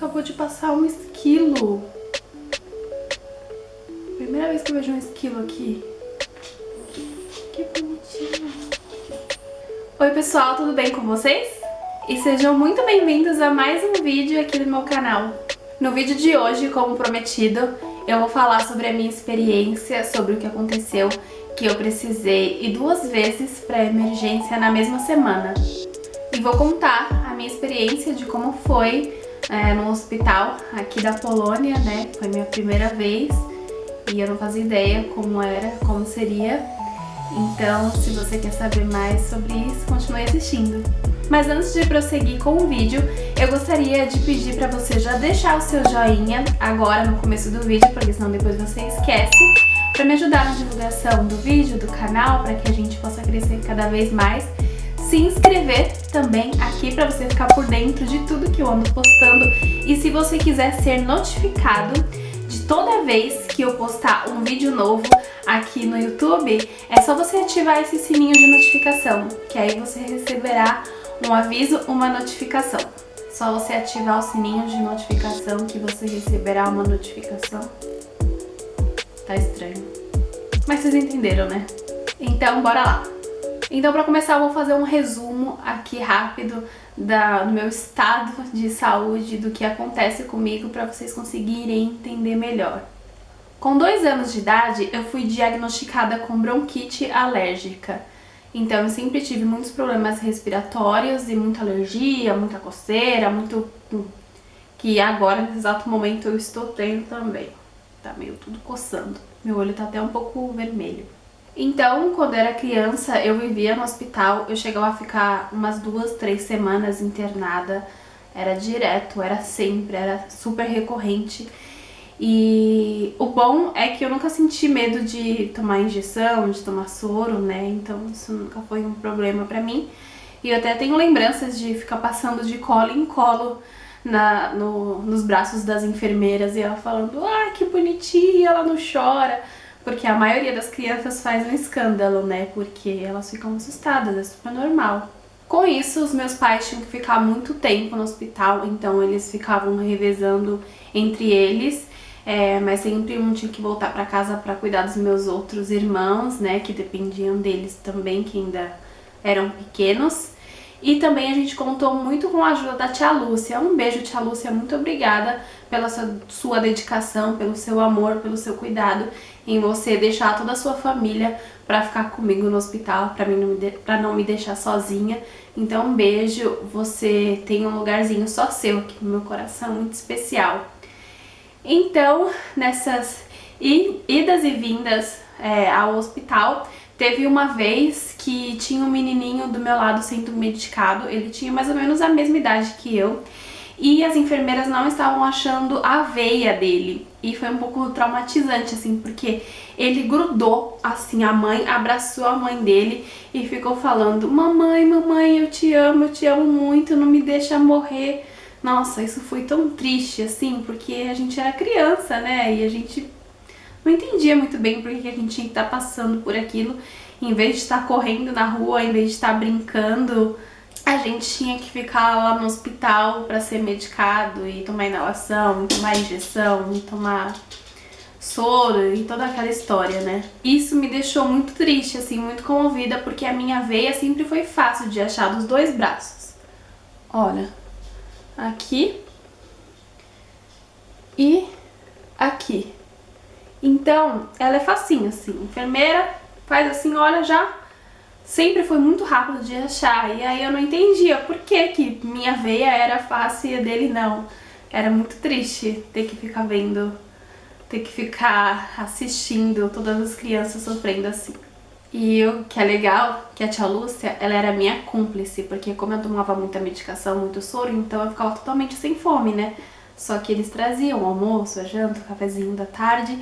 acabou de passar um esquilo. Primeira vez que eu vejo um esquilo aqui. Que bonitinho. Oi pessoal, tudo bem com vocês? E sejam muito bem-vindos a mais um vídeo aqui no meu canal. No vídeo de hoje, como prometido, eu vou falar sobre a minha experiência, sobre o que aconteceu, que eu precisei ir 2 vezes para emergência na mesma semana. E vou contar a minha experiência de como foi no hospital aqui da Polônia, né? Foi minha primeira vez e eu não fazia ideia como era, como seria. Então, se você quer saber mais sobre isso, continue assistindo. Mas antes de prosseguir com o vídeo, eu gostaria de pedir para você já deixar o seu joinha agora no começo do vídeo, porque senão depois você esquece, para me ajudar na divulgação do vídeo, do canal, para que a gente possa crescer cada vez mais. Se inscrever também aqui para você ficar por dentro de tudo que eu ando postando. E se você quiser ser notificado de toda vez que eu postar um vídeo novo aqui no YouTube, é só você ativar esse sininho de notificação, que aí você receberá um aviso, uma notificação. Só você ativar o sininho de notificação que você receberá uma notificação. Tá estranho. Mas vocês entenderam, né? Então, bora lá. Então, para começar, eu vou fazer um resumo aqui rápido do meu estado de saúde, do que acontece comigo, para vocês conseguirem entender melhor. Com 2 anos de idade, eu fui diagnosticada com bronquite alérgica. Então, eu sempre tive muitos problemas respiratórios e muita alergia, muita coceira, que agora, nesse exato momento, eu estou tendo também. Tá meio tudo coçando. Meu olho tá até um pouco vermelho. Então, quando eu era criança, eu vivia no hospital, eu chegava a ficar umas 2, 3 semanas internada, era direto, era sempre, era super recorrente. E o bom é que eu nunca senti medo de tomar injeção, de tomar soro, né, então isso nunca foi um problema pra mim. E eu até tenho lembranças de ficar passando de colo em colo nos braços das enfermeiras e ela falando, ah, que bonitinha, ela não chora. Porque a maioria das crianças faz um escândalo, né? Porque elas ficam assustadas, é super normal. Com isso, os meus pais tinham que ficar muito tempo no hospital, então eles ficavam revezando entre eles. Mas sempre um tinha que voltar pra casa pra cuidar dos meus outros irmãos, né? Que dependiam deles também, que ainda eram pequenos. E também a gente contou muito com a ajuda da tia Lúcia. Um beijo, tia Lúcia, muito obrigada pela sua dedicação, pelo seu amor, pelo seu cuidado em você deixar toda a sua família pra ficar comigo no hospital, pra não me deixar sozinha. Então um beijo, você tem um lugarzinho só seu aqui no meu coração, muito especial. Então, nessas idas e vindas ao hospital, teve uma vez que tinha um menininho do meu lado sendo medicado, ele tinha mais ou menos a mesma idade que eu, e as enfermeiras não estavam achando a veia dele. E foi um pouco traumatizante, assim, porque ele grudou, assim, a mãe abraçou a mãe dele e ficou falando, mamãe, mamãe, eu te amo muito, não me deixa morrer. Nossa, isso foi tão triste, assim, porque a gente era criança, né, e a gente não entendia muito bem por que a gente tinha que estar passando por aquilo. Em vez de estar correndo na rua, em vez de estar brincando, a gente tinha que ficar lá no hospital para ser medicado e tomar inalação, e tomar injeção, e tomar soro e toda aquela história, né? Isso me deixou muito triste, assim, muito comovida, porque a minha veia sempre foi fácil de achar dos 2 braços. Olha, aqui e aqui. Então, ela é facinho, assim, enfermeira faz assim, olha, já sempre foi muito rápido de achar. E aí eu não entendia por que minha veia era fácil e a dele não. Era muito triste ter que ficar vendo, ter que ficar assistindo todas as crianças sofrendo assim. E o que é legal, que a tia Lúcia, ela era minha cúmplice, porque como eu tomava muita medicação, muito soro, então eu ficava totalmente sem fome, né? Só que eles traziam o almoço, a janta, o cafezinho da tarde.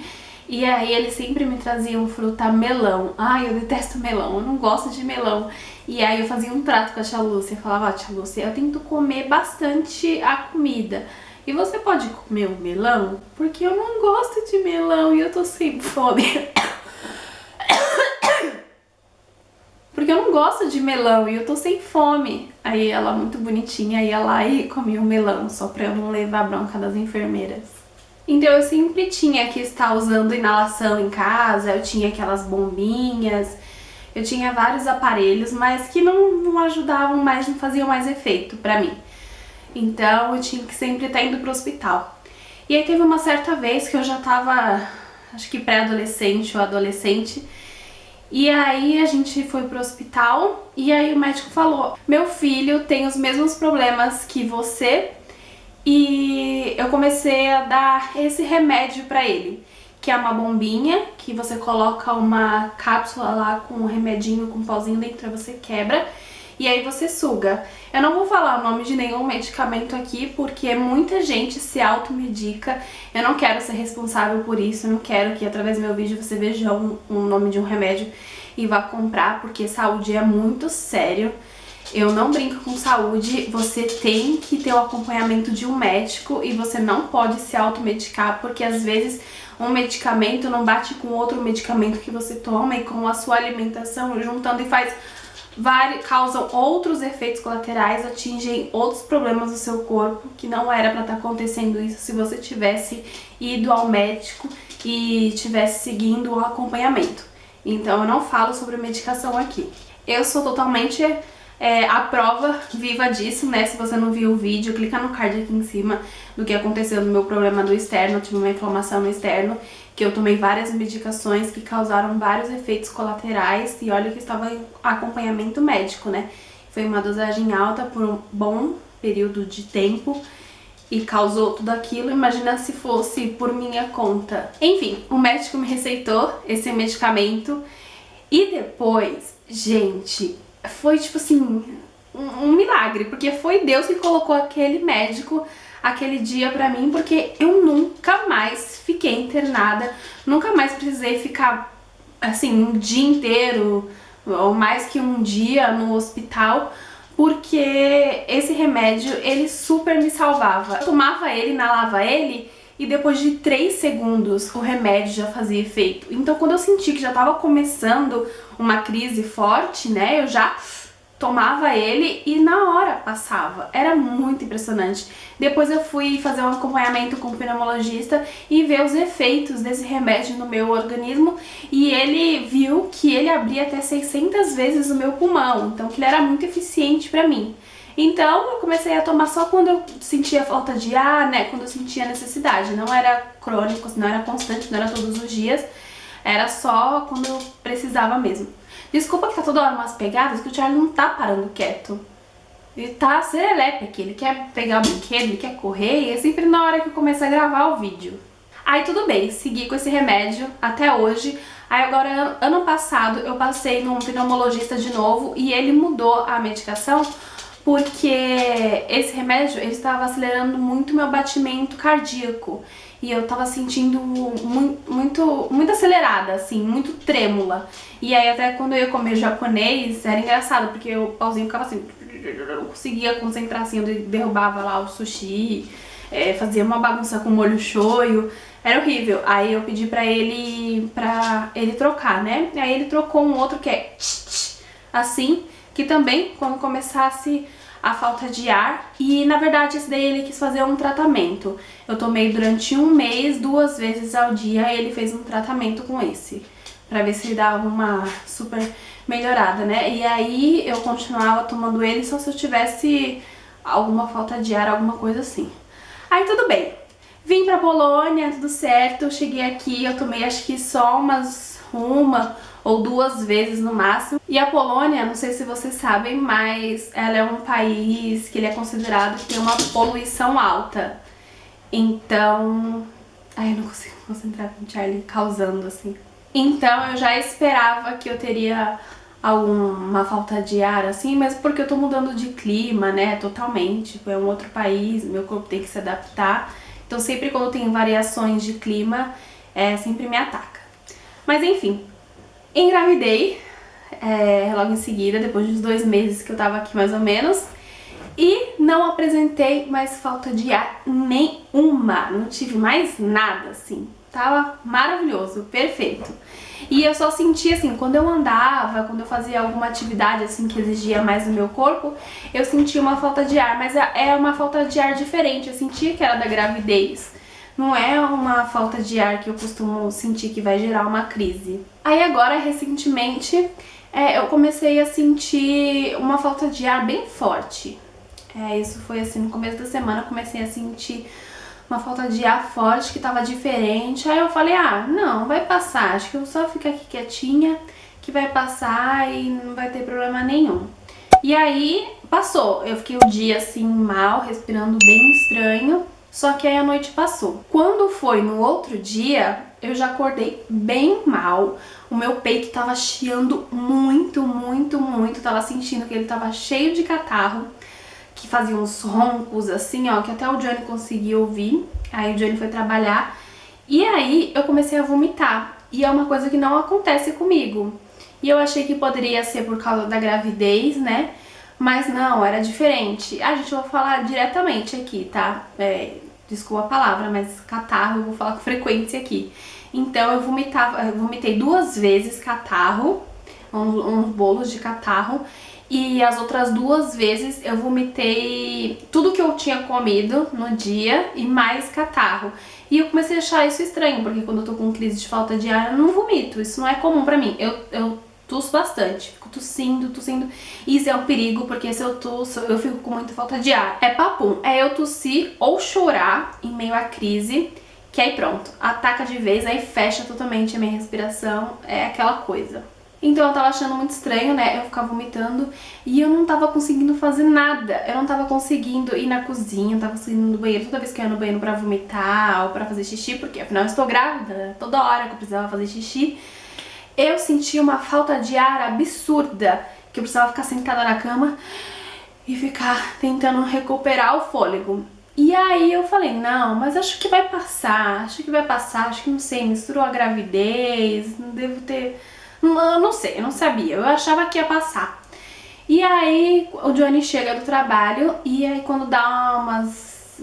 E aí eles sempre me traziam fruta melão. Ai, eu detesto melão, eu não gosto de melão. E aí eu fazia um trato com a tia Lúcia, eu falava, tia Lúcia, eu tento comer bastante a comida. E você pode comer o melão? Porque eu não gosto de melão e eu tô sem fome. Porque eu não não gosto de melão e eu tô sem fome. Aí ela, muito bonitinha, ia lá e comia o melão, só pra eu não levar a bronca das enfermeiras. Então eu sempre tinha que estar usando inalação em casa, eu tinha aquelas bombinhas, eu tinha vários aparelhos, mas que não ajudavam mais, não faziam mais efeito pra mim. Então eu tinha que sempre estar indo pro hospital. E aí teve uma certa vez que eu já tava, acho que pré-adolescente ou adolescente, e aí a gente foi pro hospital e aí o médico falou: meu filho tem os mesmos problemas que você, e eu comecei a dar esse remédio pra ele, que é uma bombinha, que você coloca uma cápsula lá com um remedinho, com um pozinho dentro, você quebra e aí você suga. Eu não vou falar o nome de nenhum medicamento aqui, porque muita gente se automedica. Eu não quero ser responsável por isso, eu não quero que através do meu vídeo você veja um nome de um remédio e vá comprar, porque saúde é muito sério. Eu não brinco com saúde, você tem que ter o acompanhamento de um médico e você não pode se automedicar, porque às vezes um medicamento não bate com outro medicamento que você toma e com a sua alimentação, juntando e causam outros efeitos colaterais, atingem outros problemas do seu corpo, que não era pra estar acontecendo isso se você tivesse ido ao médico e tivesse seguindo o acompanhamento. Então eu não falo sobre medicação aqui. Eu sou totalmente a prova viva disso, né? Se você não viu o vídeo, clica no card aqui em cima do que aconteceu no meu problema do externo. Eu tive uma inflamação no externo, que eu tomei várias medicações que causaram vários efeitos colaterais, e olha que estava em acompanhamento médico, né? Foi uma dosagem alta por um bom período de tempo e causou tudo aquilo. Imagina se fosse por minha conta. Enfim, o médico me receitou esse medicamento e depois, gente, foi tipo assim, um milagre, porque foi Deus que colocou aquele médico aquele dia pra mim, porque eu nunca mais fiquei internada, nunca mais precisei ficar assim um dia inteiro ou mais que um dia no hospital, porque esse remédio ele super me salvava. Eu tomava ele, inalava ele e depois de 3 segundos o remédio já fazia efeito. Então quando eu senti que já tava começando uma crise forte, né, eu já tomava ele e na hora passava. Era muito impressionante. Depois eu fui fazer um acompanhamento com o pneumologista e ver os efeitos desse remédio no meu organismo, e ele viu que ele abria até 600 vezes o meu pulmão, então que ele era muito eficiente pra mim. Então eu comecei a tomar só quando eu sentia falta de ar, né, quando eu sentia necessidade. Não era crônico, não era constante, não era todos os dias, era só quando eu precisava mesmo. Desculpa que tá toda hora umas pegadas, que o Charlie não tá parando quieto. Ele tá serelepe aqui, ele quer pegar o brinquedo, ele quer correr, e é sempre na hora que eu começo a gravar o vídeo. Aí tudo bem, segui com esse remédio até hoje. Aí agora, ano passado, eu passei num pneumologista de novo e ele mudou a medicação, porque esse remédio ele estava acelerando muito meu batimento cardíaco. E eu tava sentindo muito acelerada, assim, muito trêmula. E aí até quando eu ia comer japonês, era engraçado, porque o pauzinho ficava assim, eu não conseguia concentrar, assim, eu derrubava lá o sushi, fazia uma bagunça com molho shoyu, era horrível. Aí eu pedi pra ele trocar, né? Aí ele trocou um outro que é assim, que também quando começasse a falta de ar, e na verdade esse daí ele quis fazer um tratamento. Eu tomei durante um mês, 2 vezes ao dia, e ele fez um tratamento com esse, pra ver se ele dava uma super melhorada, né? E aí eu continuava tomando ele só se eu tivesse alguma falta de ar, alguma coisa assim. Aí tudo bem, vim pra Polônia, tudo certo, eu cheguei aqui, eu tomei acho que só uma ou 2 vezes no máximo. E a Polônia, não sei se vocês sabem, mas ela é um país que ele é considerado que tem uma poluição alta. Então... ai, eu não consigo concentrar com o Charlie causando assim. Então eu já esperava que eu teria alguma falta de ar assim, mesmo porque eu tô mudando de clima, né, totalmente. É um outro país, meu corpo tem que se adaptar. Então sempre quando tem variações de clima, sempre me ataca. Mas enfim, engravidei logo em seguida, depois dos 2 meses que eu tava aqui mais ou menos. E não apresentei mais falta de ar nenhuma, não tive mais nada, assim. Tava maravilhoso, perfeito. E eu só sentia assim, quando eu andava, quando eu fazia alguma atividade assim que exigia mais do meu corpo, eu sentia uma falta de ar, mas é uma falta de ar diferente, eu sentia que era da gravidez. Não é uma falta de ar que eu costumo sentir que vai gerar uma crise. Aí agora, recentemente, eu comecei a sentir uma falta de ar bem forte. Isso foi assim, no começo da semana eu comecei a sentir uma falta de ar forte que tava diferente. Aí eu falei, não, vai passar, acho que eu vou só ficar aqui quietinha, que vai passar e não vai ter problema nenhum. E aí, passou. Eu fiquei o dia assim, mal, respirando bem estranho, só que aí a noite passou. Quando foi no outro dia, eu já acordei bem mal. O meu peito tava chiando muito, muito, muito. Tava sentindo que ele tava cheio de catarro, que fazia uns roncos assim, ó, que até o Johnny conseguia ouvir. Aí o Johnny foi trabalhar e aí eu comecei a vomitar. E é uma coisa que não acontece comigo. E eu achei que poderia ser por causa da gravidez, né? Mas não, era diferente. Gente, eu vou falar diretamente aqui, tá? Desculpa a palavra, mas catarro eu vou falar com frequência aqui. Então eu vomitei 2 vezes catarro, uns bolos de catarro. E as outras 2 vezes eu vomitei tudo que eu tinha comido no dia e mais catarro. E eu comecei a achar isso estranho, porque quando eu tô com crise de falta de ar, eu não vomito. Isso não é comum pra mim. Eu tusso bastante, fico tossindo. Isso é um perigo, porque se eu tusso, eu fico com muita falta de ar. É papum, é eu tossir ou chorar em meio à crise, que aí pronto, ataca de vez, aí fecha totalmente a minha respiração, é aquela coisa. Então eu tava achando muito estranho, né, eu ficar vomitando e eu não tava conseguindo fazer nada. Eu não tava conseguindo ir na cozinha, não tava conseguindo ir no banheiro. Toda vez que eu ia no banheiro pra vomitar ou pra fazer xixi, porque afinal eu estou grávida, né? Toda hora que eu precisava fazer xixi, eu sentia uma falta de ar absurda, que eu precisava ficar sentada na cama e ficar tentando recuperar o fôlego. E aí eu falei, não, mas acho que vai passar, acho que não sei, misturou a gravidez, não devo ter... Não sei, eu não sabia, eu achava que ia passar. E aí o Johnny chega do trabalho e aí quando dá umas...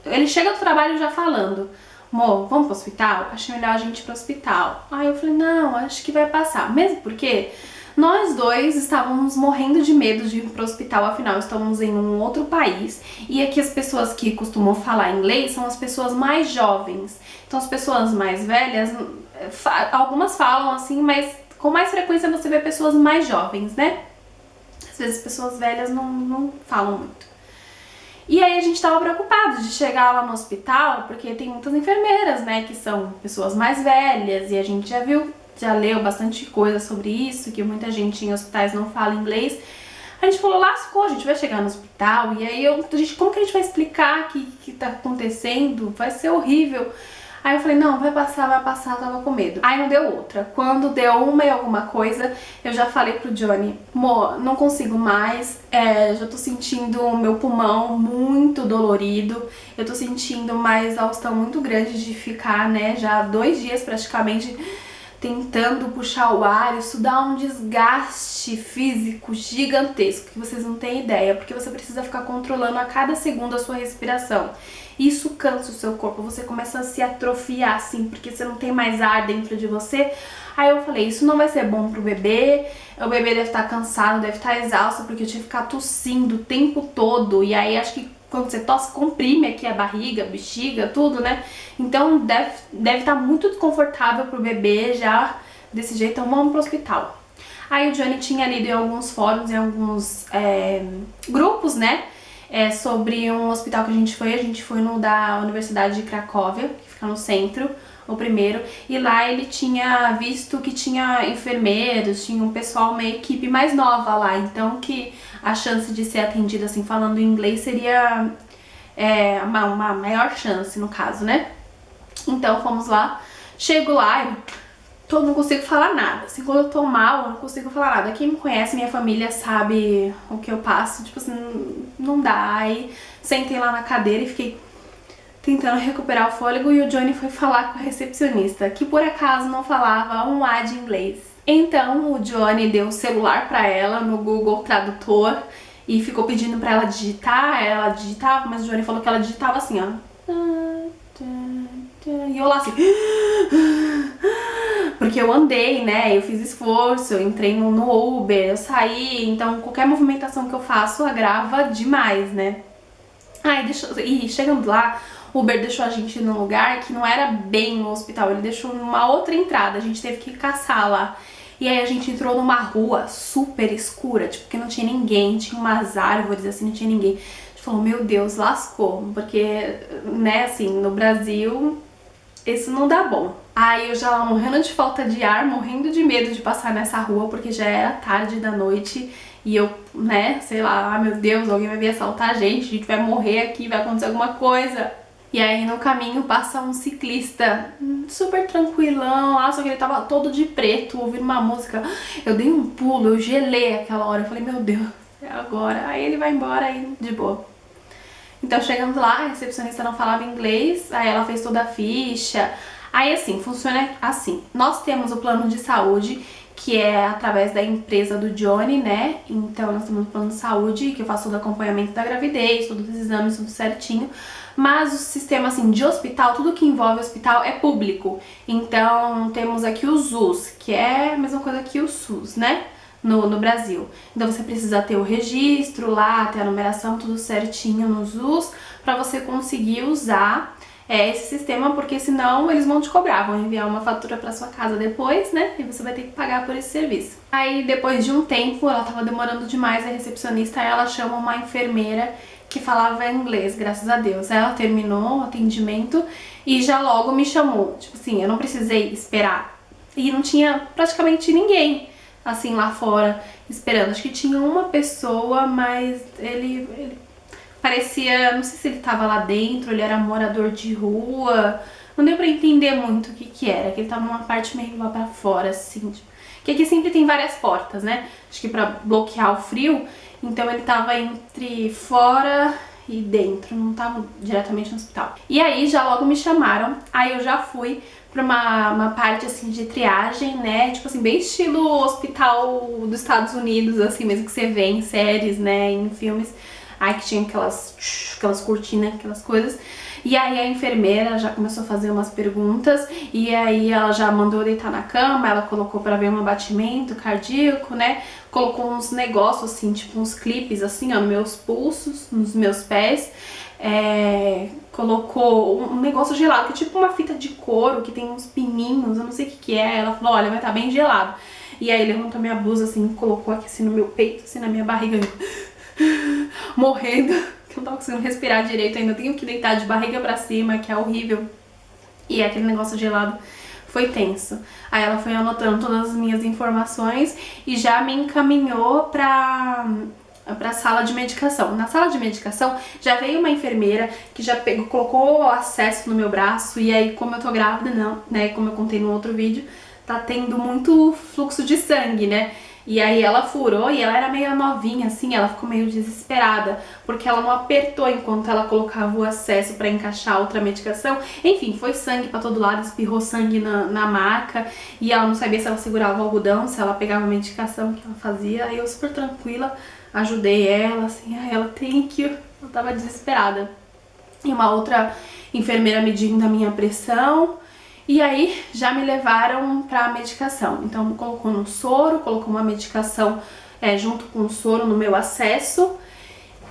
Ele chega do trabalho já falando, amor, vamos pro hospital? Acho melhor a gente ir pro hospital. Aí eu falei, não, acho que vai passar. Mesmo porque nós dois estávamos morrendo de medo de ir pro hospital, afinal estamos em um outro país. E aqui as pessoas que costumam falar inglês são as pessoas mais jovens. Então as pessoas mais velhas, algumas falam assim, mas com mais frequência você vê pessoas mais jovens, né? Às vezes pessoas velhas não falam muito. E aí a gente tava preocupado de chegar lá no hospital, porque tem muitas enfermeiras, né, que são pessoas mais velhas, e a gente já leu bastante coisa sobre isso, que muita gente em hospitais não fala inglês. A gente falou, lascou, a gente vai chegar no hospital, e aí como que a gente vai explicar o que tá acontecendo? Vai ser horrível. Aí eu falei, não, vai passar, eu tava com medo. Aí não deu outra. Quando deu uma e alguma coisa, eu já falei pro Johnny, amor, não consigo mais, já tô sentindo o meu pulmão muito dolorido, eu tô sentindo uma exaustão muito grande de ficar, né, já 2 dias praticamente tentando puxar o ar. Isso dá um desgaste físico gigantesco, que vocês não têm ideia, porque você precisa ficar controlando a cada segundo a sua respiração. Isso cansa o seu corpo, você começa a se atrofiar assim, porque você não tem mais ar dentro de você. Aí eu falei, isso não vai ser bom pro bebê, o bebê deve estar cansado, deve estar exausto, porque eu tive que ficar tossindo o tempo todo, e aí acho que quando você tosse, comprime aqui a barriga, a bexiga, tudo, né? Então deve estar muito desconfortável pro bebê já desse jeito, então vamos pro hospital. Aí o Johnny tinha lido em alguns fóruns, em alguns grupos, né? Sobre um hospital que a gente foi no da Universidade de Cracóvia, que fica no centro, o primeiro, e lá ele tinha visto que tinha enfermeiros, tinha um pessoal, uma equipe mais nova lá, então que a chance de ser atendida assim falando inglês seria uma maior chance no caso, né? Então fomos lá, chego lá, eu não consigo falar nada, assim, quando eu tô mal, eu não consigo falar nada. Quem me conhece, minha família, sabe o que eu passo, tipo assim, não dá. Aí sentei lá na cadeira e fiquei tentando recuperar o fôlego e o Johnny foi falar com a recepcionista, que por acaso não falava um A de inglês. Então o Johnny deu o celular pra ela no Google Tradutor e ficou pedindo pra ela digitar, ela digitava, mas o Johnny falou que ela digitava assim, ó. E eu lá assim, porque eu andei, né, eu fiz esforço, eu entrei no Uber, eu saí, então qualquer movimentação que eu faço agrava demais, né. E chegando lá, o Uber deixou a gente num lugar que não era bem no hospital, ele deixou numa outra entrada, a gente teve que caçar lá. E aí a gente entrou numa rua super escura, tipo, que não tinha ninguém, tinha umas árvores assim, não tinha ninguém. A gente falou, meu Deus, lascou, porque, né, assim, no Brasil, isso não dá bom. Aí eu já lá morrendo de falta de ar, morrendo de medo de passar nessa rua, porque já era tarde da noite. E eu, né, sei lá, meu Deus, alguém vai vir assaltar a gente vai morrer aqui, vai acontecer alguma coisa. E aí no caminho passa um ciclista super tranquilão lá, só que ele tava todo de preto, ouvindo uma música. Eu dei um pulo, eu gelei aquela hora, eu falei, meu Deus, é agora. Aí ele vai embora aí de boa. Então chegamos lá, a recepcionista não falava inglês, aí ela fez toda a ficha. Aí assim, funciona assim, nós temos o plano de saúde, que é através da empresa do Johnny, né? Então nós temos o plano de saúde, que eu faço todo o acompanhamento da gravidez, todos os exames, tudo certinho. Mas o sistema assim de hospital, tudo que envolve hospital é público. Então temos aqui o SUS, que é a mesma coisa que o SUS, né? No Brasil. Então você precisa ter o registro lá, ter a numeração, tudo certinho no SUS, para você conseguir usar esse sistema, porque senão eles vão te cobrar, vão enviar uma fatura para sua casa depois, né? E você vai ter que pagar por esse serviço. Aí depois de um tempo, ela tava demorando demais, a recepcionista, ela chama uma enfermeira que falava inglês, graças a Deus. Ela terminou o atendimento e já logo me chamou. Tipo assim, eu não precisei esperar. E não tinha praticamente ninguém assim lá fora esperando. Acho que tinha uma pessoa, mas ele parecia, não sei se ele tava lá dentro, ele era morador de rua. Não deu pra entender muito o que era, que ele tava numa parte meio lá pra fora, assim. Que aqui sempre tem várias portas, né? Acho que pra bloquear o frio. Então ele tava entre fora e dentro, não tava diretamente no hospital. E aí já logo me chamaram, aí eu já fui pra uma parte assim de triagem, né? Tipo assim, bem estilo hospital dos Estados Unidos, assim mesmo que você vê em séries, né? Em filmes. Aí que tinha aquelas cortinas, aquelas coisas. E aí a enfermeira já começou a fazer umas perguntas e aí ela já mandou eu deitar na cama, ela colocou pra ver o meu batimento cardíaco, né? Colocou uns negócios assim, tipo uns clipes assim, ó, nos meus pulsos, nos meus pés. Colocou um negócio gelado, que é tipo uma fita de couro, que tem uns pininhos, eu não sei o que é. Ela falou, olha, vai estar bem gelado. E aí levantou minha blusa assim, colocou aqui assim no meu peito, assim na minha barriga, morrendo, que eu não tava conseguindo respirar direito, ainda tenho que deitar de barriga pra cima, que é horrível. E aquele negócio gelado foi tenso. Aí ela foi anotando todas as minhas informações e já me encaminhou pra sala de medicação. Na sala de medicação já veio uma enfermeira que já colocou acesso no meu braço, e aí como eu tô grávida, não, né, como eu contei no outro vídeo, tá tendo muito fluxo de sangue, né? E aí ela furou e ela era meio novinha, assim, ela ficou meio desesperada, porque ela não apertou enquanto ela colocava o acesso pra encaixar outra medicação. Enfim, foi sangue pra todo lado, espirrou sangue na maca, e ela não sabia se ela segurava o algodão, se ela pegava a medicação que ela fazia. Aí eu super tranquila, ajudei ela, assim, aí ela tem que... Eu tava desesperada. E uma outra enfermeira medindo a minha pressão. E aí já me levaram pra medicação. Então colocou no soro, colocou uma medicação junto com o soro no meu acesso.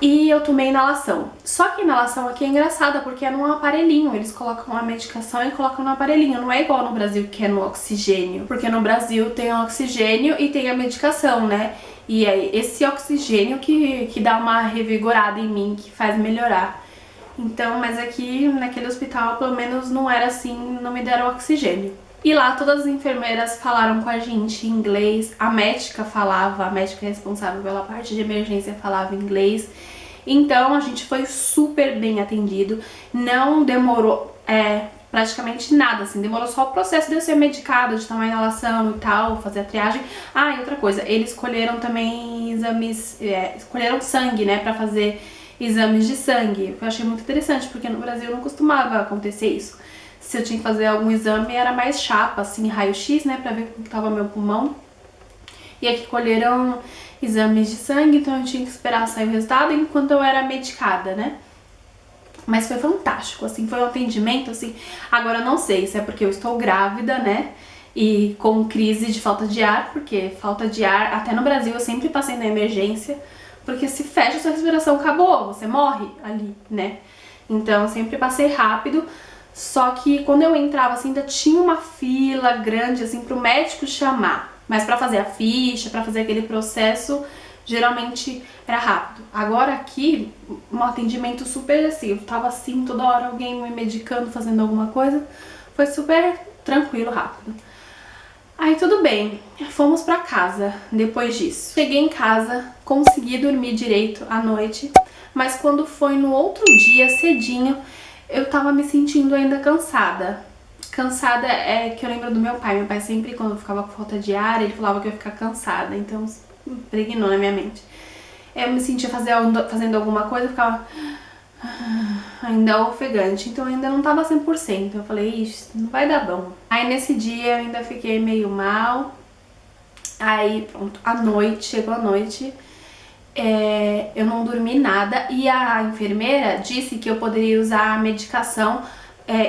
E eu tomei inalação. Só que a inalação aqui é engraçada, porque é num aparelhinho. Eles colocam a medicação e colocam no aparelhinho. Não é igual no Brasil, que é no oxigênio. Porque no Brasil tem o oxigênio e tem a medicação, né? E é esse oxigênio que dá uma revigorada em mim, que faz melhorar. Então, mas aqui naquele hospital pelo menos não era assim, não me deram oxigênio. E lá todas as enfermeiras falaram com a gente em inglês, a médica falava, a médica responsável pela parte de emergência falava inglês. Então a gente foi super bem atendido, não demorou praticamente nada, assim, demorou só o processo de eu ser medicada, de tomar inalação e tal, fazer a triagem. Ah, e outra coisa, eles escolheram também exames, escolheram sangue, né, pra fazer exames de sangue. Eu achei muito interessante, porque no Brasil não costumava acontecer isso. Se eu tinha que fazer algum exame, era mais chapa, assim, raio-x, né, pra ver como que tava meu pulmão. E aqui colheram exames de sangue, então eu tinha que esperar sair o resultado enquanto eu era medicada, né? Mas foi fantástico, assim, foi um atendimento, assim, agora eu não sei se é porque eu estou grávida, né, e com crise de falta de ar, porque falta de ar, até no Brasil eu sempre passei na emergência, porque se fecha a sua respiração, acabou, você morre ali, né, então eu sempre passei rápido, só que quando eu entrava, assim, ainda tinha uma fila grande, assim, pro médico chamar, mas pra fazer a ficha, pra fazer aquele processo, geralmente era rápido. Agora aqui, um atendimento super assim, eu tava assim, toda hora alguém me medicando, fazendo alguma coisa, foi super tranquilo, rápido. Aí tudo bem, fomos pra casa depois disso. Cheguei em casa, consegui dormir direito à noite, mas quando foi no outro dia, cedinho, eu tava me sentindo ainda cansada. Cansada é que eu lembro do meu pai sempre, quando eu ficava com falta de ar, ele falava que eu ia ficar cansada, então impregnou na minha mente. Eu me sentia fazendo alguma coisa, eu ficava ainda ofegante, então eu ainda não tava 100%. Eu falei, ixi, não vai dar bom. Aí nesse dia eu ainda fiquei meio mal. Aí pronto, chegou a noite, eu não dormi nada e a enfermeira disse que eu poderia usar a medicação.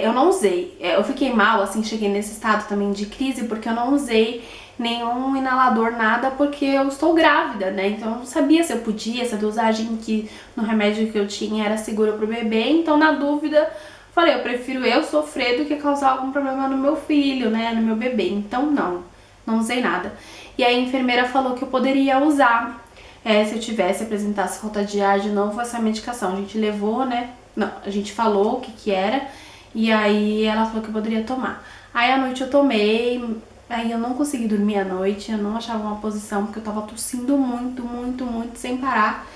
Eu não usei, eu fiquei mal, assim, cheguei nesse estado também de crise porque eu não usei nenhum inalador, nada, porque eu estou grávida, né, então eu não sabia se eu podia, se a dosagem no remédio que eu tinha era segura pro bebê, então na dúvida, falei, eu prefiro eu sofrer do que causar algum problema no meu filho, né, no meu bebê, então não usei nada. E a enfermeira falou que eu poderia usar, se eu apresentasse falta de ar de novo, essa medicação. A gente levou, né, não, a gente falou o que era, e aí ela falou que eu poderia tomar. Aí à noite eu tomei, aí eu não consegui dormir à noite, eu não achava uma posição, porque eu tava tossindo muito, muito, muito, sem parar.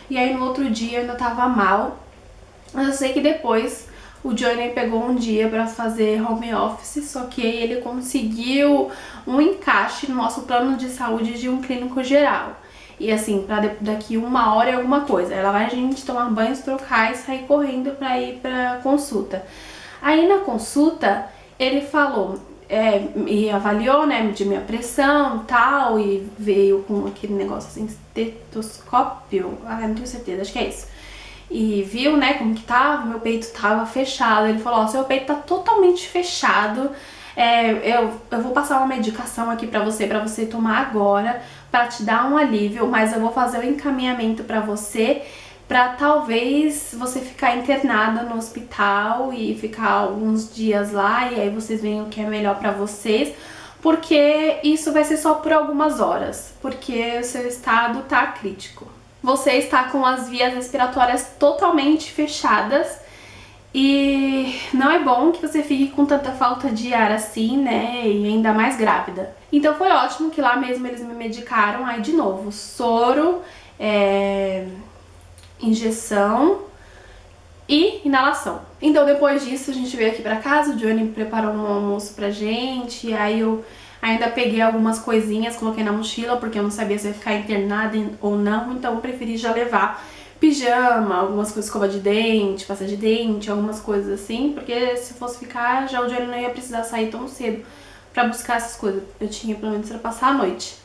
E aí no outro dia eu ainda tava mal. Mas eu sei que depois o Johnny pegou um dia pra fazer home office, só que aí ele conseguiu um encaixe no nosso plano de saúde de um clínico geral. E assim, pra daqui 1 hora e alguma coisa. Ela vai a gente tomar banho, se trocar e sair correndo pra ir pra consulta. Aí na consulta ele falou, e avaliou, né, medir minha pressão e tal, e veio com aquele negócio assim, estetoscópio, não tenho certeza, acho que é isso. E viu, né, como que tava, meu peito tava fechado. Ele falou, ó, seu peito tá totalmente fechado, eu vou passar uma medicação aqui pra você tomar agora, pra te dar um alívio, mas eu vou fazer o encaminhamento pra você, pra talvez você ficar internada no hospital e ficar alguns dias lá, e aí vocês veem o que é melhor pra vocês, porque isso vai ser só por algumas horas, porque o seu estado tá crítico. Você está com as vias respiratórias totalmente fechadas e não é bom que você fique com tanta falta de ar assim, né, e ainda mais grávida. Então foi ótimo que lá mesmo eles me medicaram, aí de novo, soro, injeção e inalação. Então depois disso a gente veio aqui pra casa, o Johnny preparou um almoço pra gente, e aí eu ainda peguei algumas coisinhas, coloquei na mochila, porque eu não sabia se ia ficar internada ou não, então eu preferi já levar pijama, algumas coisas, escova de dente, pasta de dente, algumas coisas assim, porque se fosse ficar, já o Johnny não ia precisar sair tão cedo pra buscar essas coisas. Eu tinha pelo menos pra passar a noite.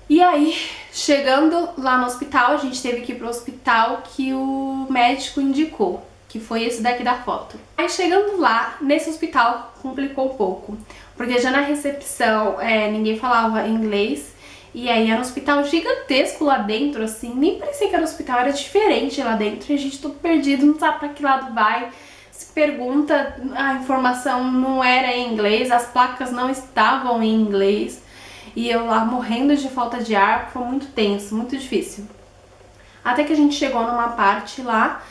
E aí, chegando lá no hospital, a gente teve que ir pro hospital que o médico indicou, que foi esse daqui da foto. Aí chegando lá, nesse hospital, complicou um pouco, porque já na recepção ninguém falava inglês, e aí era um hospital gigantesco lá dentro, assim, nem parecia que era um hospital, era diferente lá dentro, e a gente tudo perdido, não sabe pra que lado vai, se pergunta, a informação não era em inglês, as placas não estavam em inglês, e eu lá morrendo de falta de ar, foi muito tenso, muito difícil. Até que a gente chegou numa parte lá,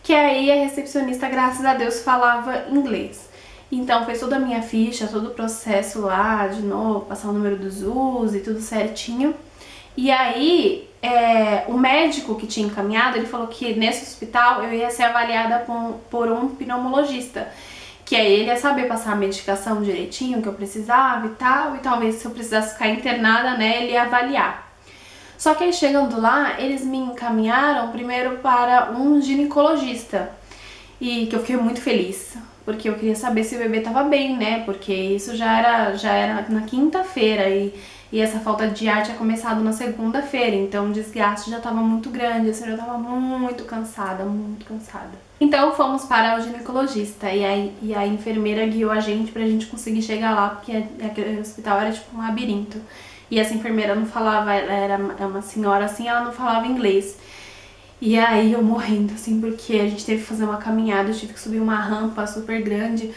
que aí a recepcionista, graças a Deus, falava inglês. Então fez toda a minha ficha, todo o processo lá, de novo, passar o número dos US e tudo certinho. E aí, o médico que tinha encaminhado, ele falou que nesse hospital eu ia ser avaliada por um pneumologista. Que aí ele ia saber passar a medicação direitinho que eu precisava e tal, e talvez se eu precisasse ficar internada, né, ele ia avaliar. Só que aí chegando lá, eles me encaminharam primeiro para um ginecologista, e que eu fiquei muito feliz, porque eu queria saber se o bebê tava bem, né, porque isso já era na quinta-feira, e E essa falta de ar tinha começado na segunda-feira, então o desgaste já estava muito grande, assim, eu já estava muito cansada, muito cansada. Então fomos para o ginecologista e a enfermeira guiou a gente pra gente conseguir chegar lá, porque aquele hospital era tipo um labirinto. E essa enfermeira não falava, ela era uma senhora assim, ela não falava inglês. E aí eu morrendo, assim, porque a gente teve que fazer uma caminhada, eu tive que subir uma rampa super grande.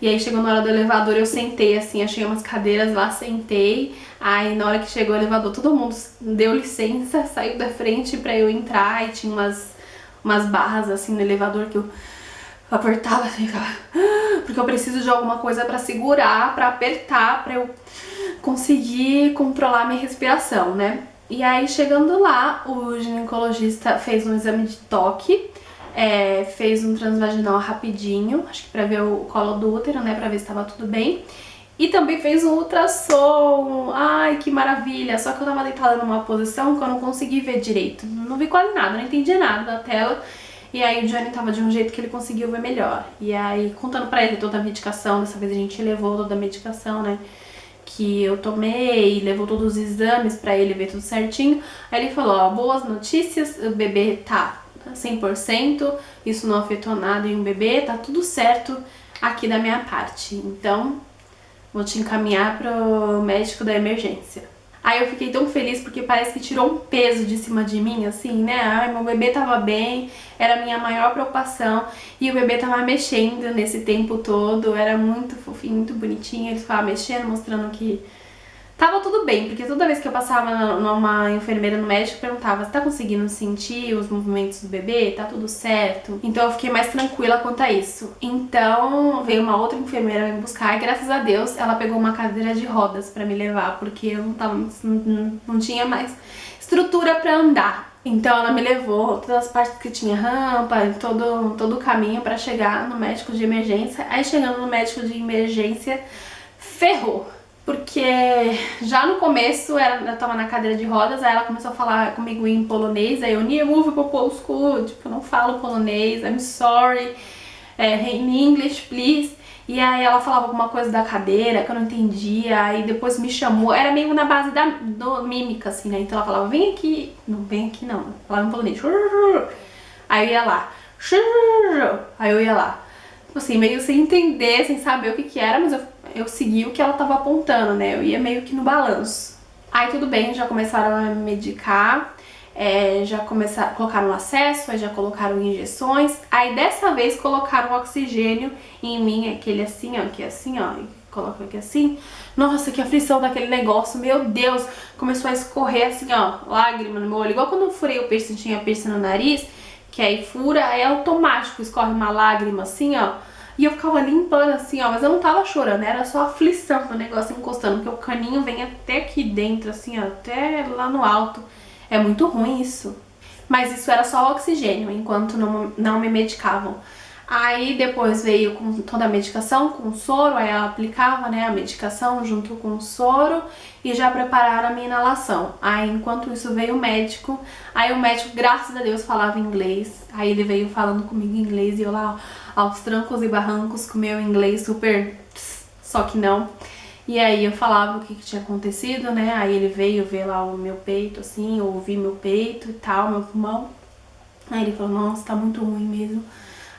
E aí chegou na hora do elevador, eu sentei, assim, achei umas cadeiras lá, sentei. Aí na hora que chegou o elevador, todo mundo deu licença, saiu da frente pra eu entrar. E tinha umas barras, assim, no elevador que eu apertava, assim, ficava... Porque eu preciso de alguma coisa pra segurar, pra apertar, pra eu conseguir controlar minha respiração, né? E aí, chegando lá, o ginecologista fez um exame de toque, fez um transvaginal rapidinho, acho que pra ver o colo do útero, né, pra ver se tava tudo bem. E também fez um ultrassom, ai, que maravilha, só que eu tava deitada numa posição que eu não consegui ver direito, não vi quase nada, não entendi nada da tela. E aí o Johnny tava de um jeito que ele conseguiu ver melhor. E aí, contando pra ele toda a medicação, dessa vez a gente levou toda a medicação, né, que eu tomei, levou todos os exames pra ele ver tudo certinho. Aí ele falou, ó, boas notícias, o bebê tá 100%, isso não afetou nada em um bebê, tá tudo certo aqui da minha parte. Então, vou te encaminhar pro médico da emergência. Aí eu fiquei tão feliz porque parece que tirou um peso de cima de mim, assim, né? Ai, meu bebê tava bem, era a minha maior preocupação. E o bebê tava mexendo nesse tempo todo, era muito fofinho, muito bonitinho. Ele ficava mexendo, mostrando que tava tudo bem, porque toda vez que eu passava numa enfermeira no médico, perguntava, você tá conseguindo sentir os movimentos do bebê? Tá tudo certo? Então eu fiquei mais tranquila quanto a isso. Então veio uma outra enfermeira me buscar e graças a Deus ela pegou uma cadeira de rodas pra me levar, porque eu não tinha mais estrutura pra andar. Então ela me levou todas as partes que tinha rampa, todo o caminho pra chegar no médico de emergência. Aí chegando no médico de emergência, ferrou. Porque já no começo eu tava na cadeira de rodas, aí ela começou a falar comigo em polonês, aí eu nie move po polsku, tipo, eu não falo polonês, I'm sorry, in English, please. E aí ela falava alguma coisa da cadeira que eu não entendia, aí depois me chamou, era meio na base do mímica, assim, né? Então ela falava, vem aqui, não, vem aqui não, falava em polonês, aí eu ia lá, aí eu ia lá. Assim, meio sem entender, sem saber o que era, mas eu segui o que ela tava apontando, né? Eu ia meio que no balanço. Aí tudo bem, já começaram a me medicar, colocaram acesso, aí já colocaram injeções. Aí dessa vez colocaram oxigênio em mim, aquele assim, ó, que é assim, ó, coloca aqui assim. Nossa, que aflição daquele negócio, meu Deus! Começou a escorrer assim, ó, lágrima no meu olho. Igual quando eu furei o piercing, tinha piercing no nariz, que aí fura, aí é automático, escorre uma lágrima assim, ó. E eu ficava limpando assim, ó, mas eu não tava chorando, era só aflição do negócio encostando, porque o caninho vem até aqui dentro, assim, ó, até lá no alto. É muito ruim isso. Mas isso era só oxigênio, enquanto não me medicavam. Aí depois veio com toda a medicação, com soro, aí ela aplicava, né, a medicação junto com o soro e já prepararam a minha inalação. Aí enquanto isso veio o médico, aí o médico, graças a Deus, falava inglês. Aí ele veio falando comigo em inglês e eu lá aos trancos e barrancos com o meu inglês super só que não. E aí eu falava o que tinha acontecido, né, aí ele veio ver lá o meu peito, assim, ouvir meu peito e tal, meu pulmão. Aí ele falou, nossa, tá muito ruim mesmo.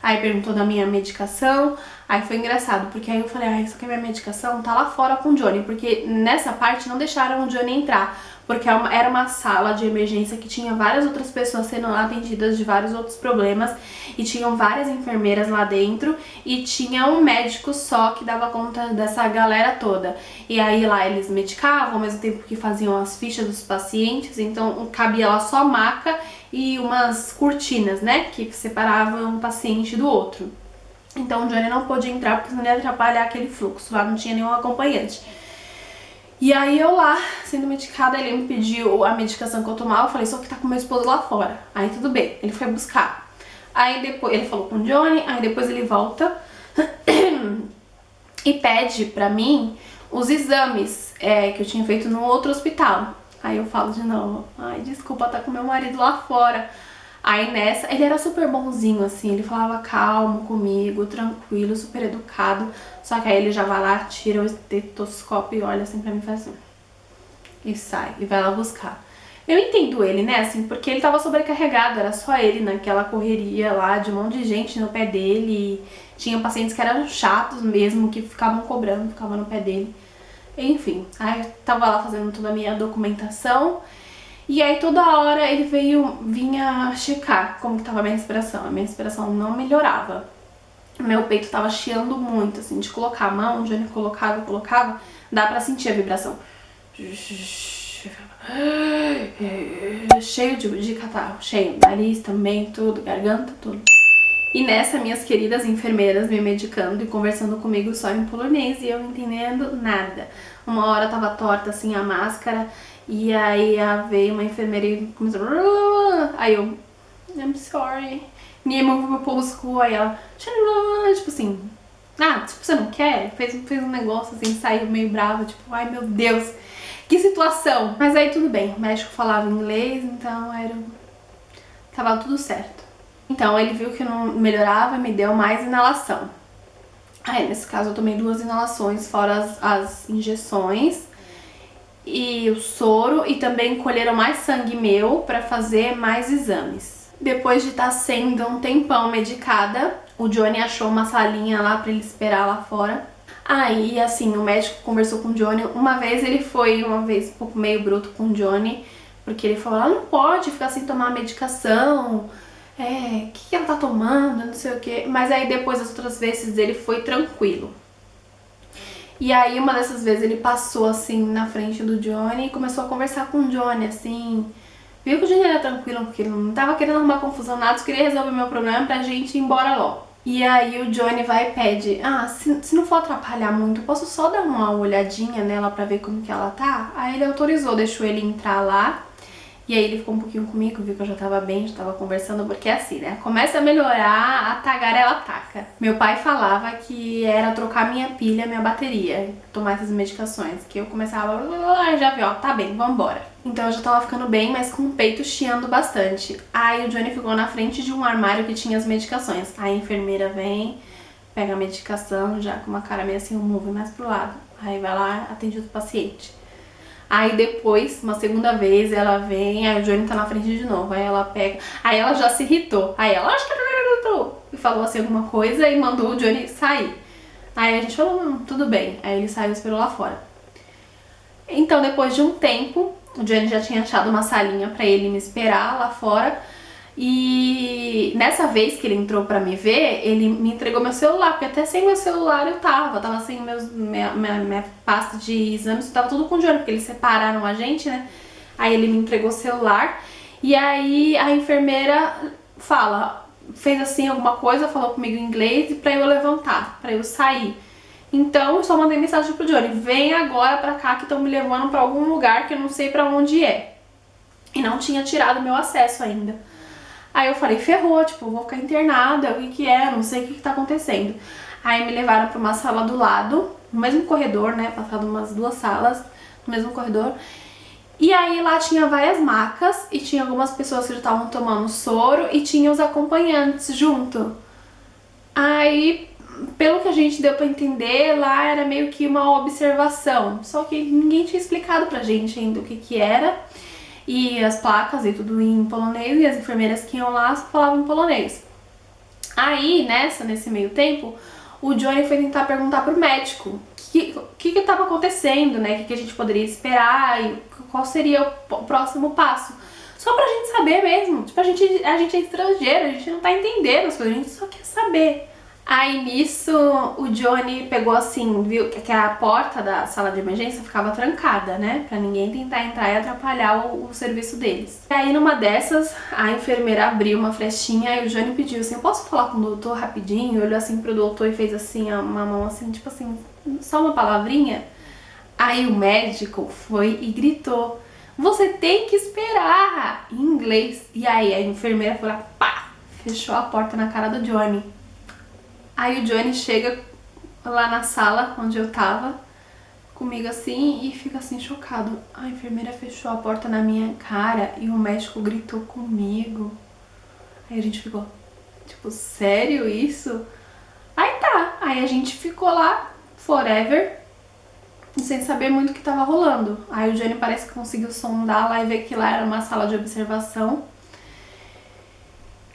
Aí perguntou da minha medicação, aí foi engraçado, porque aí eu falei, ah, isso aqui é minha medicação, tá lá fora com o Johnny, porque nessa parte não deixaram o Johnny entrar, porque era uma sala de emergência que tinha várias outras pessoas sendo atendidas de vários outros problemas, e tinham várias enfermeiras lá dentro, e tinha um médico só que dava conta dessa galera toda. E aí lá eles medicavam, ao mesmo tempo que faziam as fichas dos pacientes, então cabia lá só maca e umas cortinas, né, que separavam um paciente do outro. Então o Johnny não pôde entrar porque senão ia atrapalhar aquele fluxo, lá não tinha nenhum acompanhante. E aí eu lá, sendo medicada, ele me pediu a medicação que eu tomava, eu falei, só que tá com meu esposo lá fora. Aí tudo bem, ele foi buscar. Aí depois, ele falou com o Johnny, aí depois ele volta e pede pra mim os exames que eu tinha feito no outro hospital. Aí eu falo de novo, ai, desculpa, tá com meu marido lá fora. Aí nessa, ele era super bonzinho, assim, ele falava calmo comigo, tranquilo, super educado. Só que aí ele já vai lá, tira o estetoscópio e olha assim pra mim e faz assim. e sai, e vai lá buscar. Eu entendo ele, né, assim, porque ele tava sobrecarregado, era só ele naquela correria lá, de um monte de gente no pé dele, tinha pacientes que eram chatos mesmo, que ficavam cobrando, ficavam no pé dele. Enfim, aí eu tava lá fazendo toda a minha documentação, e aí toda hora ele vinha checar como que tava a minha respiração não melhorava. Meu peito tava chiando muito, assim, de colocar a mão, onde ele colocava, dá pra sentir a vibração. Cheio de catarro, cheio, nariz também, tudo, garganta, tudo. E nessa, minhas queridas enfermeiras me medicando e conversando comigo só em polonês e eu não entendendo nada. Uma hora tava torta assim a máscara e aí veio uma enfermeira e começou... Aí eu... I'm sorry. Me moveu pro pulso, aí ela... Tipo assim... Ah, tipo, você não quer? Fez um negócio assim, saiu meio brava, tipo... Ai, meu Deus, que situação. Mas aí tudo bem, o médico falava inglês, então tava tudo certo. Então ele viu que não melhorava e me deu mais inalação. Aí nesse caso eu tomei 2 inalações, fora as injeções e o soro, e também colheram mais sangue meu pra fazer mais exames. Depois de estar sendo um tempão medicada, o Johnny achou uma salinha lá pra ele esperar lá fora. Aí, assim, o médico conversou com o Johnny. Uma vez um pouco meio bruto com o Johnny, porque ele falou, ela não pode ficar sem tomar medicação, o que ela tá tomando, não sei o que. Mas aí depois, as outras vezes, ele foi tranquilo. E aí, uma dessas vezes, ele passou, assim, na frente do Johnny e começou a conversar com o Johnny, assim... Viu que o Johnny era tranquilo, porque ele não tava querendo arrumar confusão, nada, só queria resolver meu problema pra gente ir embora logo. E aí o Johnny vai e pede, se não for atrapalhar muito, posso só dar uma olhadinha nela pra ver como que ela tá? Aí ele autorizou, deixou ele entrar lá. E aí ele ficou um pouquinho comigo, viu que eu já tava bem, já tava conversando, porque é assim, né? Começa a melhorar, a tagarela ataca. Meu pai falava que era trocar minha pilha, minha bateria, tomar essas medicações, que eu começava, já vi, ó, tá bem, vambora. Então eu já tava ficando bem, mas com o peito chiando bastante. Aí o Johnny ficou na frente de um armário que tinha as medicações. A enfermeira vem, pega a medicação, já com uma cara meio assim, move mais pro lado. Aí vai lá, atende o paciente. Aí depois, uma segunda vez, ela vem, aí o Johnny tá na frente de novo, aí ela pega, aí ela já se irritou, aí ela, acho que e falou assim alguma coisa e mandou o Johnny sair. Aí a gente falou, tudo bem, aí ele saiu e esperou lá fora. Então depois de um tempo, o Johnny já tinha achado uma salinha pra ele me esperar lá fora. E nessa vez que ele entrou pra me ver, ele me entregou meu celular, porque até sem meu celular eu tava sem minha pasta de exames, tava tudo com o Johnny, porque eles separaram a gente, né? Aí ele me entregou o celular, e aí a enfermeira fez assim alguma coisa, falou comigo em inglês, pra eu levantar, pra eu sair. Então eu só mandei mensagem pro Johnny, vem agora pra cá que estão me levando pra algum lugar que eu não sei pra onde é. E não tinha tirado meu acesso ainda. Aí eu falei, ferrou, tipo, vou ficar internada, o que é, não sei o que tá acontecendo. Aí me levaram pra uma sala do lado, no mesmo corredor, né, passado umas 2 salas, no mesmo corredor. E aí lá tinha várias macas e tinha algumas pessoas que já estavam tomando soro e tinha os acompanhantes junto. Aí, pelo que a gente deu pra entender, lá era meio que uma observação, só que ninguém tinha explicado pra gente ainda o que era. E as placas e tudo em polonês, e as enfermeiras que iam lá falavam em polonês. Aí, nesse meio tempo, o Johnny foi tentar perguntar pro médico o que estava acontecendo, né? O que a gente poderia esperar e qual seria o próximo passo. Só pra gente saber mesmo. Tipo, a gente é estrangeiro, a gente não tá entendendo as coisas, a gente só quer saber. Aí nisso o Johnny pegou assim, viu que a porta da sala de emergência ficava trancada, né? Pra ninguém tentar entrar e atrapalhar o serviço deles. E aí numa dessas, a enfermeira abriu uma flechinha e o Johnny pediu assim, eu posso falar com o doutor rapidinho? Olhou assim pro doutor e fez assim, uma mão assim, tipo assim, só uma palavrinha. Aí o médico foi e gritou, você tem que esperar, em inglês. E aí a enfermeira foi lá, pá, fechou a porta na cara do Johnny. Aí o Johnny chega lá na sala onde eu tava, comigo assim, e fica assim chocado. A enfermeira fechou a porta na minha cara e o médico gritou comigo. Aí a gente ficou, tipo, sério isso? Aí tá, aí a gente ficou lá, forever. sem saber muito o que tava rolando. Aí o Johnny parece que conseguiu sondar lá e ver que lá era uma sala de observação.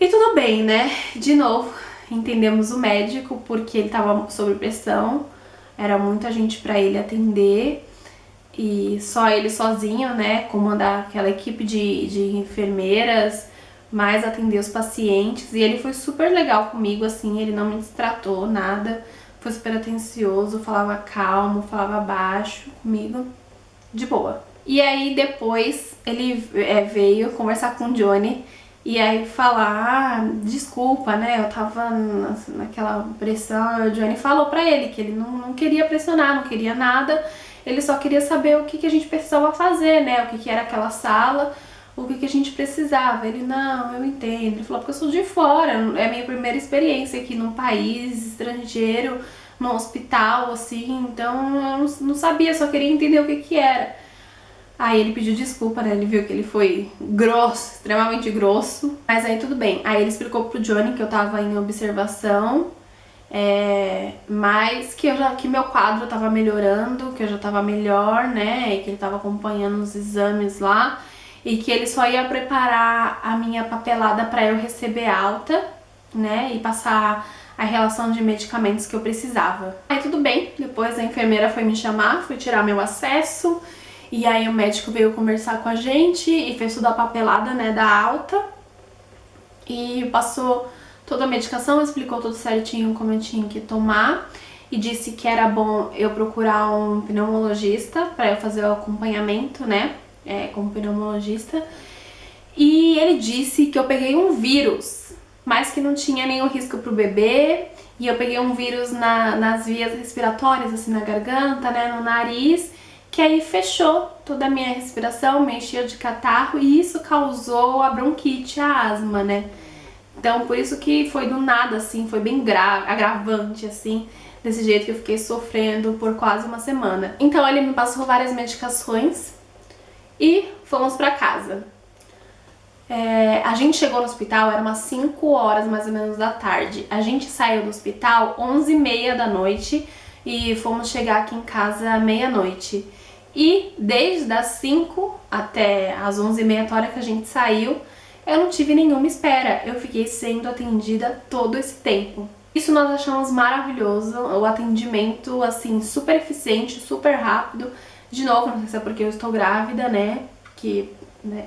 E tudo bem, né? De novo, entendemos o médico, porque ele tava sob pressão, era muita gente pra ele atender, e só ele sozinho, né, comandar aquela equipe de enfermeiras, mais atender os pacientes, e ele foi super legal comigo, assim, ele não me distratou, nada, foi super atencioso, falava calmo, falava baixo comigo, de boa. E aí depois ele veio conversar com o Johnny, e aí falar, desculpa, né, eu tava naquela pressão, o Johnny falou pra ele que ele não queria pressionar, não queria nada, ele só queria saber o que a gente precisava fazer, né, o que era aquela sala, o que a gente precisava. Ele, não, eu entendo. Ele falou, porque eu sou de fora, é a minha primeira experiência aqui num país estrangeiro, num hospital, assim, então eu não sabia, só queria entender o que era. Aí ele pediu desculpa, né, ele viu que ele foi grosso, extremamente grosso, mas aí tudo bem. Aí ele explicou pro Johnny que eu tava em observação, mas que meu quadro tava melhorando, que eu já tava melhor, né, e que ele tava acompanhando os exames lá, e que ele só ia preparar a minha papelada pra eu receber alta, né, e passar a relação de medicamentos que eu precisava. Aí tudo bem, depois a enfermeira foi me chamar, foi tirar meu acesso, e aí o médico veio conversar com a gente e fez toda a papelada, né, da alta, e passou toda a medicação, explicou tudo certinho como eu tinha que tomar, e disse que era bom eu procurar um pneumologista para eu fazer o acompanhamento, né, como pneumologista. E ele disse que eu peguei um vírus, mas que não tinha nenhum risco pro bebê, e eu peguei um vírus nas vias respiratórias, assim, na garganta, né, no nariz, que aí fechou toda a minha respiração, me encheu de catarro, e isso causou a bronquite, a asma, né. Então, por isso que foi do nada, assim, foi bem agravante, assim, desse jeito que eu fiquei sofrendo por quase uma semana. Então, ele me passou várias medicações e fomos pra casa. A gente chegou no hospital, era umas 5 horas mais ou menos da tarde. A gente saiu do hospital 11h30 da noite e fomos chegar aqui em casa meia-noite. E desde as 5 até as 11h30, a hora que a gente saiu, eu não tive nenhuma espera. Eu fiquei sendo atendida todo esse tempo. Isso nós achamos maravilhoso, o atendimento, assim, super eficiente, super rápido. De novo, não sei se é porque eu estou grávida, né, porque, né,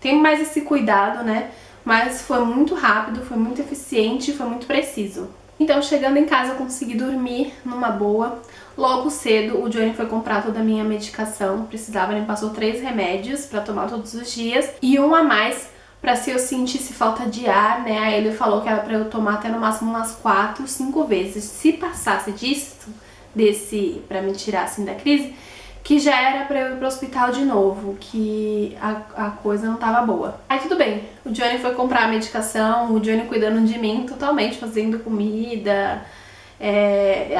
tem mais esse cuidado, né, mas foi muito rápido, foi muito eficiente, foi muito preciso. Então, chegando em casa, eu consegui dormir numa boa. Logo cedo, o Johnny foi comprar toda a minha medicação, precisava, ele passou 3 remédios pra tomar todos os dias e um a mais pra se eu sentisse falta de ar, né, aí ele falou que era pra eu tomar até no máximo umas 4, 5 vezes. Se passasse pra me tirar assim da crise, que já era pra eu ir pro hospital de novo, que a coisa não tava boa. Aí tudo bem, o Johnny foi comprar a medicação, o Johnny cuidando de mim totalmente, fazendo comida.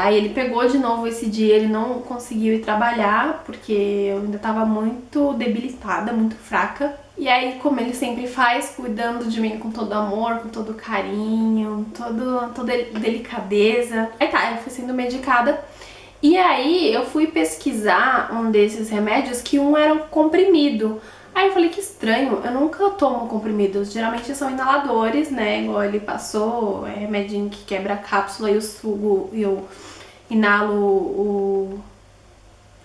Aí ele pegou de novo esse dia, ele não conseguiu ir trabalhar, porque eu ainda tava muito debilitada, muito fraca. E aí, como ele sempre faz, cuidando de mim com todo amor, com todo carinho, toda delicadeza. Aí tá, eu fui sendo medicada. E aí eu fui pesquisar um desses remédios, que um era um comprimido. Aí eu falei, que estranho, eu nunca tomo comprimidos, geralmente são inaladores, né, igual ele passou, remedinho que quebra a cápsula e o sugo, e eu inalo o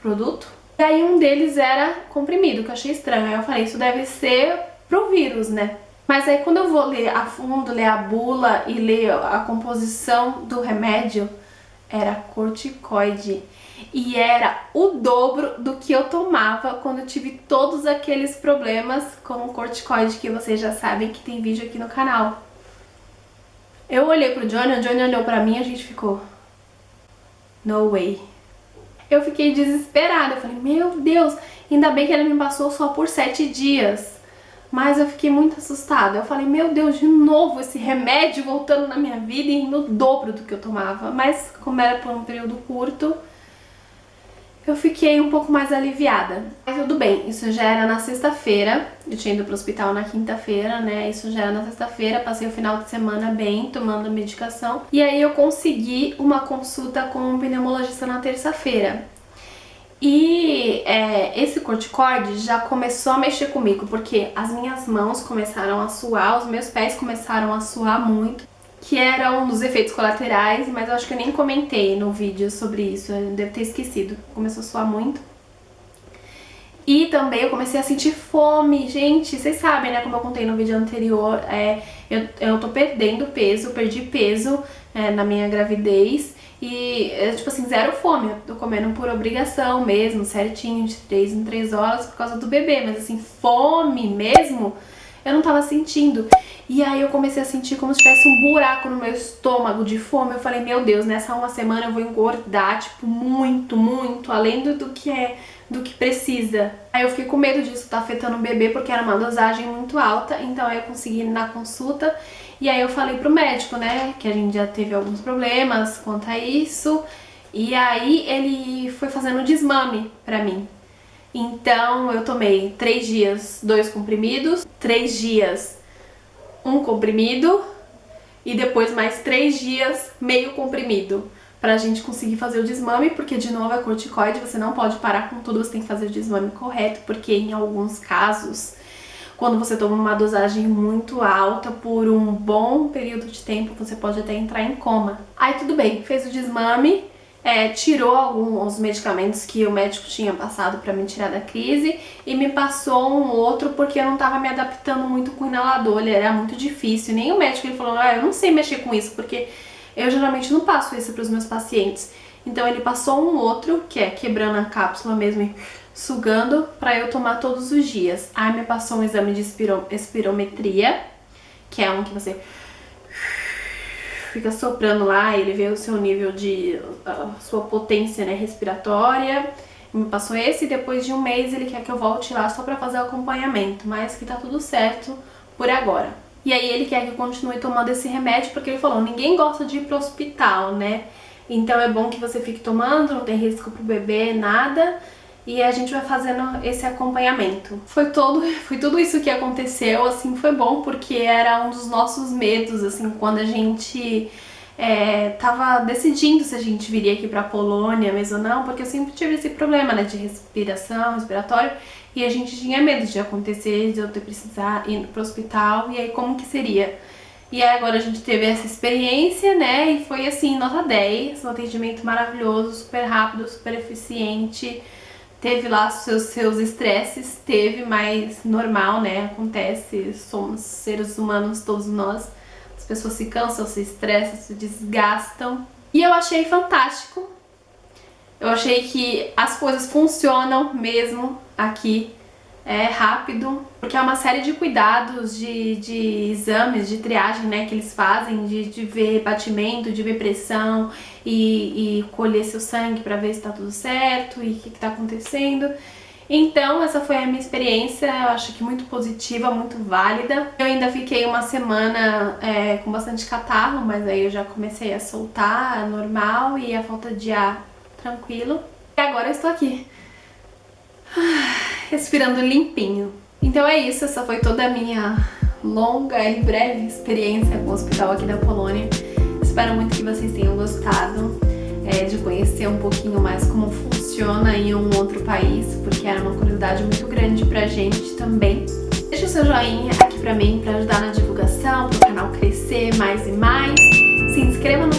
produto. E aí um deles era comprimido, que eu achei estranho, aí eu falei, isso deve ser pro vírus, né. Mas aí quando eu vou ler a fundo, ler a bula e ler a composição do remédio, era corticoide. E era o dobro do que eu tomava quando eu tive todos aqueles problemas com o corticoide, que vocês já sabem que tem vídeo aqui no canal. Eu olhei pro Johnny, o Johnny olhou pra mim e a gente ficou, no way. Eu fiquei desesperada, eu falei, meu Deus, ainda bem que ele me passou só por 7 dias. Mas eu fiquei muito assustada, eu falei, meu Deus, de novo esse remédio voltando na minha vida e no dobro do que eu tomava. Mas como era por um período curto, eu fiquei um pouco mais aliviada. Mas tudo bem, isso já era na sexta-feira, eu tinha ido pro hospital na quinta-feira, né, isso já era na sexta-feira, passei o final de semana bem, tomando a medicação. E aí eu consegui uma consulta com um pneumologista na terça-feira. E esse corticoide já começou a mexer comigo, porque as minhas mãos começaram a suar, os meus pés começaram a suar muito, que era um dos efeitos colaterais, mas eu acho que eu nem comentei no vídeo sobre isso, eu devo ter esquecido. Começou a suar muito. E também eu comecei a sentir fome. Gente, vocês sabem, né, como eu contei no vídeo anterior, eu tô perdendo peso, perdi peso na minha gravidez. E, tipo assim, zero fome, eu tô comendo por obrigação mesmo, certinho, de 3 em 3 horas por causa do bebê. Mas assim, fome mesmo, eu não tava sentindo. E aí eu comecei a sentir como se tivesse um buraco no meu estômago de fome. Eu falei, meu Deus, nessa uma semana eu vou engordar, tipo, muito, muito, além do que precisa. Aí eu fiquei com medo disso tá afetando o bebê, porque era uma dosagem muito alta. Então aí eu consegui ir na consulta. E aí eu falei pro médico, né, que a gente já teve alguns problemas quanto a isso. E aí ele foi fazendo desmame pra mim. Então eu tomei 3 dias 2 comprimidos, 3 dias 1 comprimido e depois mais 3 dias meio comprimido, pra gente conseguir fazer o desmame, porque de novo é corticoide, você não pode parar com tudo, você tem que fazer o desmame correto, porque em alguns casos, quando você toma uma dosagem muito alta por um bom período de tempo, você pode até entrar em coma. Aí tudo bem, fez o desmame, tirou alguns medicamentos que o médico tinha passado pra me tirar da crise e me passou um outro porque eu não tava me adaptando muito com o inalador, ele era muito difícil. Nem o médico ele falou, eu não sei mexer com isso, porque eu geralmente não passo isso pros meus pacientes. Então ele passou um outro, que é quebrando a cápsula mesmo e sugando, pra eu tomar todos os dias. Aí me passou um exame de espirometria, que é um que você fica soprando lá, ele vê o seu nível de sua potência, né, respiratória. Me passou esse e depois de um mês ele quer que eu volte lá só pra fazer o acompanhamento, mas que tá tudo certo por agora. E aí ele quer que eu continue tomando esse remédio porque ele falou, ninguém gosta de ir pro hospital, né? Então é bom que você fique tomando, não tem risco pro bebê, nada. E a gente vai fazendo esse acompanhamento. Foi tudo isso que aconteceu, assim, foi bom porque era um dos nossos medos, assim, quando a gente tava decidindo se a gente viria aqui pra Polônia mesmo ou não, porque eu sempre tive esse problema, né, de respiratório, e a gente tinha medo de acontecer, de eu ter precisar ir pro hospital, e aí como que seria? E aí agora a gente teve essa experiência, né, e foi assim, nota 10, um atendimento maravilhoso, super rápido, super eficiente. Teve lá seus estresses, mas normal, né? Acontece, somos seres humanos, todos nós. As pessoas se cansam, se estressam, se desgastam. E eu achei fantástico. Eu achei que as coisas funcionam mesmo aqui. É rápido, porque é uma série de cuidados, de exames, de triagem, né, que eles fazem, de ver batimento, de ver pressão e colher seu sangue pra ver se tá tudo certo e o que tá acontecendo. Então essa foi a minha experiência, eu acho que muito positiva, muito válida. Eu ainda fiquei uma semana com bastante catarro, mas aí eu já comecei a soltar, normal, e a falta de ar tranquilo. E agora eu estou aqui, respirando limpinho. Então é isso, essa foi toda a minha longa e breve experiência com o hospital aqui da Polônia. Espero muito que vocês tenham gostado de conhecer um pouquinho mais como funciona em um outro país, porque era uma curiosidade muito grande pra gente também. Deixa o seu joinha aqui pra mim, pra ajudar na divulgação, pro canal crescer mais e mais. Se inscreva no